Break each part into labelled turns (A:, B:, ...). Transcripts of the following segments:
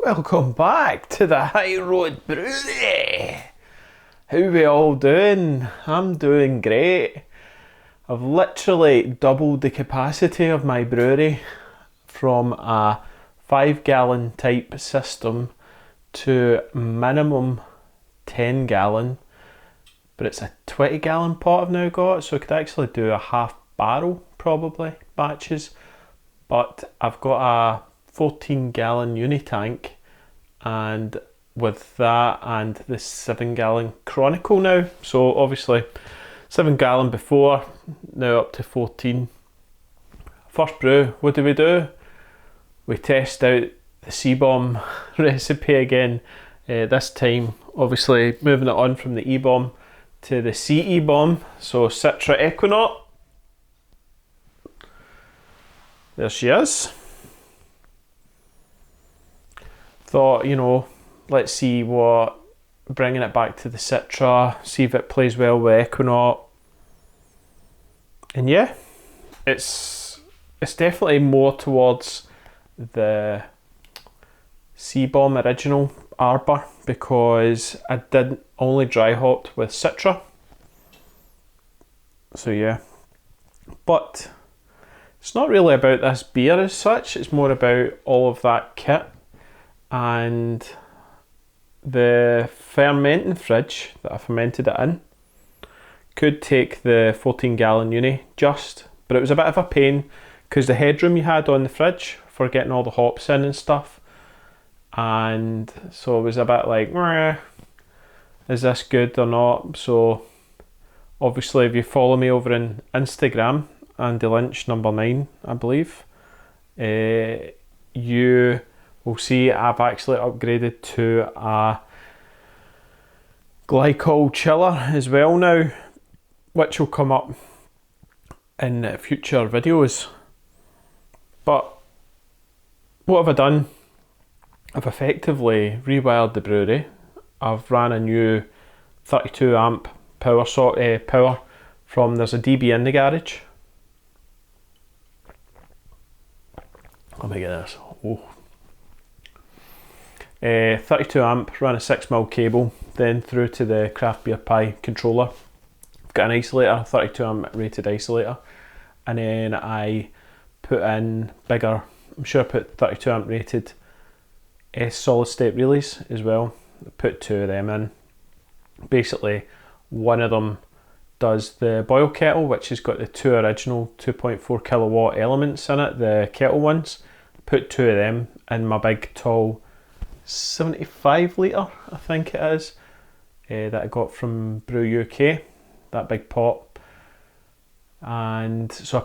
A: Welcome back to the High Road Brewery. How we all doing? I'm doing great. I've literally doubled the capacity of my brewery from a 5-gallon type system to minimum 10-gallon, but it's a 20-gallon pot I've now got, so I could actually do a half barrel probably batches, but I've got a 14-gallon uni tank, and with that and the 7-gallon Chronicle now, so obviously 7-gallon before, now up to 14. First brew, what do? We test out the C-bomb recipe again, this time obviously moving it on from the E-bomb to the CE bomb, so Citra Ekuanot. There she is. Thought, let's see what, bringing it back to the Citra, see if it plays well with Ekuanot. And yeah, it's definitely more towards the C-bomb original Arbor, because I did only dry hopped with Citra. So yeah, but it's not really about this beer as such, it's more about all of that kit and the fermenting fridge that I fermented it in. Could take the 14-gallon uni just, but it was a bit of a pain because the headroom you had on the fridge for getting all the hops in and stuff, and so it was a bit like, is this good or not? So obviously if you follow me over on Instagram, Andy Lynch #9 I believe, you will see I've actually upgraded to a glycol chiller as well now, which will come up in future videos. But what have I done? I've effectively rewired the brewery. I've ran a new 32 amp power from, there's a DB in the garage. Let me get this. 32 amp, ran a 6mm cable, then through to the craft beer pie controller. I've got an isolator, 32 amp rated isolator, and then I put in bigger, I'm sure I put 32 amp rated solid state relays as well. I put 2 of them in. Basically one of them does the boil kettle, which has got the 2 original 2.4 kilowatt elements in it, the kettle ones. Put 2 of them in my big tall 75 litre I think it is, that I got from Brew UK, that big pot. And so I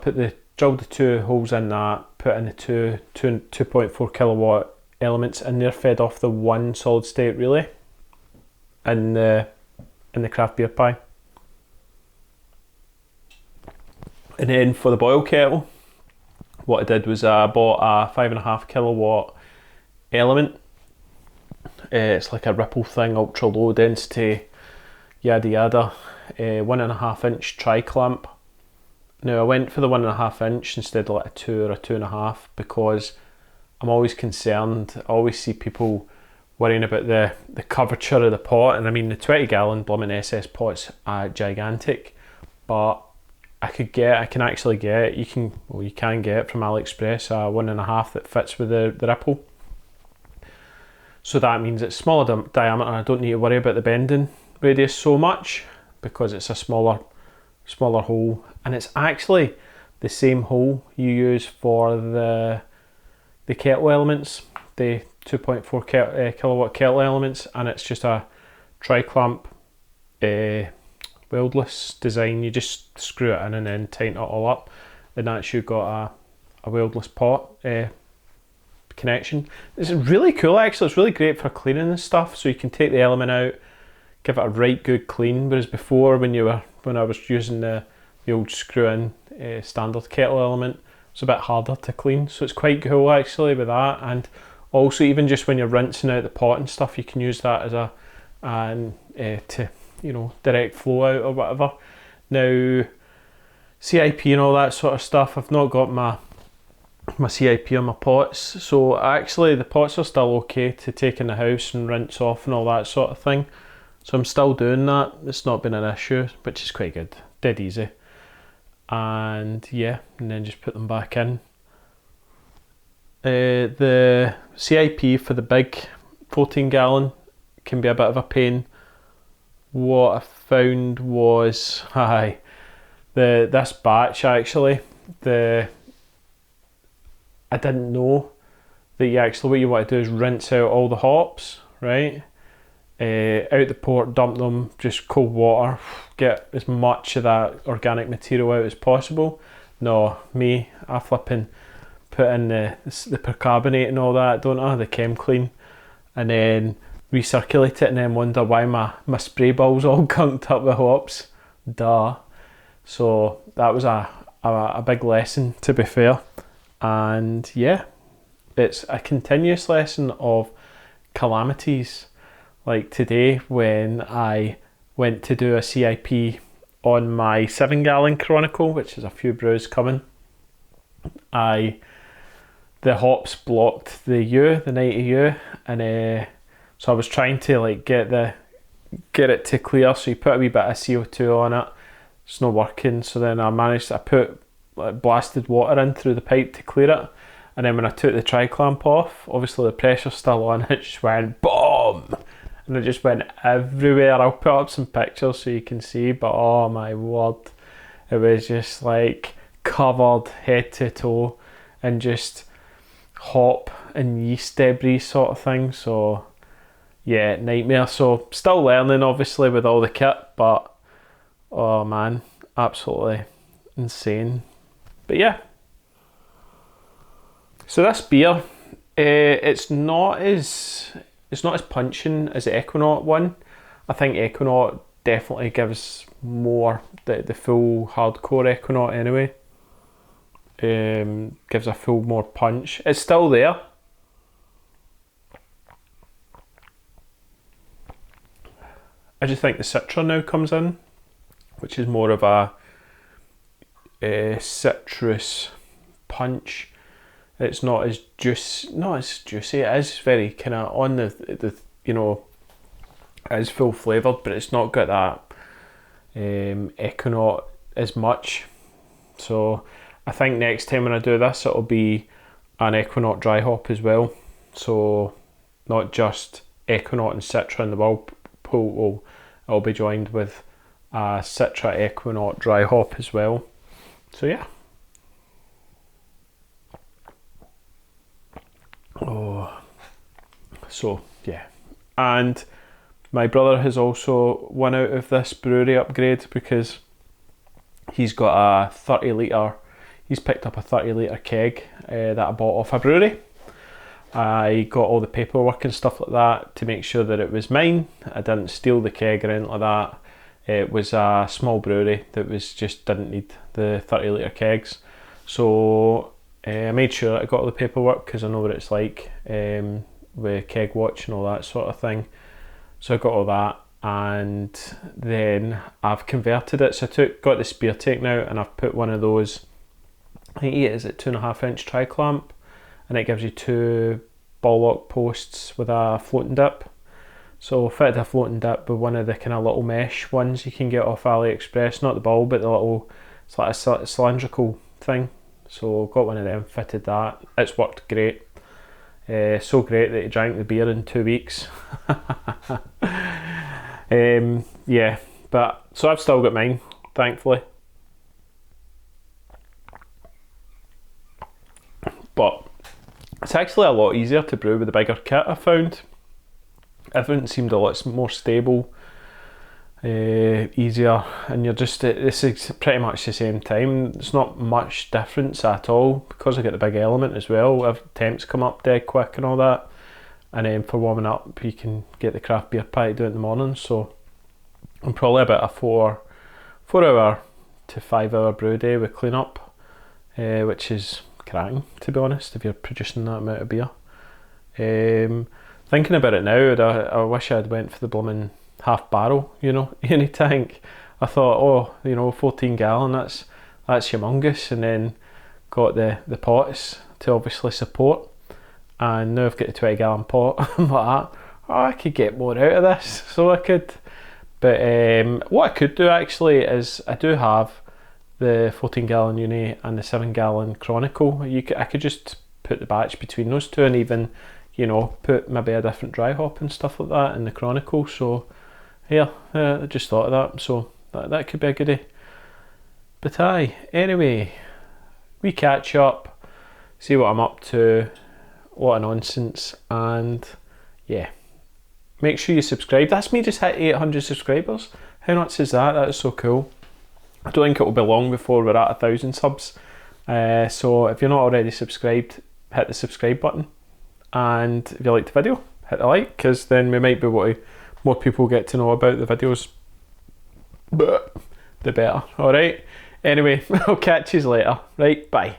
A: drilled the 2 holes in that, put in the 2.4 kilowatt elements in there, fed off the 1 solid state relay in the craft beer pie. And then for the boil kettle, what I did was I bought a 5.5 kilowatt element. It's like a ripple thing, ultra low density, yada yada. 1.5 inch tri clamp. Now I went for the 1.5 inch instead of like a 2 or a 2.5 because I'm always concerned. I always see people worrying about the curvature of the pot, and I mean the 20-gallon blooming SS pot's gigantic, but you can get from AliExpress a 1.5 that fits with the ripple. So that means it's smaller diameter. I don't need to worry about the bending radius so much because it's a smaller hole, and it's actually the same hole you use for the kettle elements, the 2.4 kilowatt kettle elements, and it's just a tri-clamp weldless design. You just screw it in and then tighten it all up, and that's you got a weldless pot connection. It's really cool actually. It's really great for cleaning and stuff, so you can take the element out, give it a right good clean, whereas before when I was using the old screw in standard kettle element, it's a bit harder to clean. So it's quite cool actually with that. And also even just when you're rinsing out the pot and stuff, you can use that as to direct flow out or whatever. Now CIP and all that sort of stuff, I've not got my my CIP on my pots. So actually the pots are still okay to take in the house and rinse off and all that sort of thing. So I'm still doing that. It's not been an issue, which is quite good. Dead easy. And yeah, and then just put them back in. The CIP for the big 14 gallon can be a bit of a pain. What I found was, this batch actually, I didn't know that what you want to do is rinse out all the hops, right? Out the port, dump them, just cold water, get as much of that organic material out as possible. No, I flipping put in the percarbonate and all that, don't I? The chem clean, and then recirculate it, and then wonder why my spray bowl's all gunked up with hops. Duh. So that was a big lesson, to be fair. And yeah, it's a continuous lesson of calamities. Like today, when I went to do a CIP on my 7 gallon Chronicle, which is a few brews coming, the hops blocked the 90 U, and so I was trying to like get it to clear. So you put a wee bit of CO2 on it, it's not working. So then I put like blasted water in through the pipe to clear it, and then when I took the tri-clamp off, obviously the pressure's still on, it just went BOOM! And it just went everywhere. I'll put up some pictures so you can see, but oh my word, it was just like covered head to toe and just hop and yeast debris sort of thing. So yeah, nightmare. So still learning obviously with all the kit, but oh man, absolutely insane. But yeah, so this beer, it's not as punching as the Ekuanot one. I think Ekuanot definitely gives more the full hardcore Ekuanot anyway. Gives a full more punch. It's still there. I just think the Citra now comes in, which is more of a citrus punch. It's not as juicy. It is very kind of on the it is full flavoured, but it's not got that Ekuanot as much. So I think next time when I do this, it'll be an Ekuanot dry hop as well. So not just Ekuanot and Citra in the whirlpool, it'll be joined with a Citra Ekuanot dry hop as well. So yeah. Oh, so yeah. And my brother has also won out of this brewery upgrade because he's got a 30 litre, he's picked up a 30 litre keg that I bought off a brewery. I got all the paperwork and stuff like that to make sure that it was mine. I didn't steal the keg or anything like that. It was a small brewery that didn't need the 30 litre kegs. So I made sure I got all the paperwork because I know what it's like with keg watch and all that sort of thing. So I got all that, and then I've converted it. So I got the spear taken out, and I've put one of those, I think it is a 2.5 inch tri-clamp, and it gives you 2 ball lock posts with a floating dip. So fitted a floating dip with one of the kind of little mesh ones you can get off AliExpress, not the ball, but the little, it's like a cylindrical thing. So got one of them, fitted that. It's worked great. So great that he drank the beer in 2 weeks. Yeah, but so I've still got mine, thankfully. But it's actually a lot easier to brew with the bigger kit, I found. Everything seemed a lot more stable, easier, and this is pretty much the same time. It's not much difference at all because I get the big element as well. Temps come up dead quick and all that, and then for warming up you can get the craft beer pie to do it in the morning. So I'm probably about a 4 hour to 5 hour brew day with clean up, which is cracking, to be honest, if you're producing that amount of beer. Thinking about it now, I wish I'd went for the blooming half barrel, any tank. I thought, 14 gallon, that's humongous. And then got the pots to obviously support, and now I've got a 20 gallon pot. I'm like, oh, I could get more out of this, so I could. But what I could do actually is I do have the 14 gallon uni and the 7 gallon Chronicle. I could just put the batch between those two, and even, you know, put maybe a different dry hop and stuff like that in the Chronicle. So yeah, I just thought of that, so that could be a goodie. But aye, anyway, we catch up, see what I'm up to, what a nonsense, and yeah, make sure you subscribe. That's me just hit 800 subscribers. How nuts is that? That is so cool. I don't think it will be long before we're at 1,000 subs. So if you're not already subscribed, hit the subscribe button, and if you liked the video, hit the like, because then we might be able to, more people get to know about the videos, but the better. Alright, anyway, I'll catch you later. Right, bye.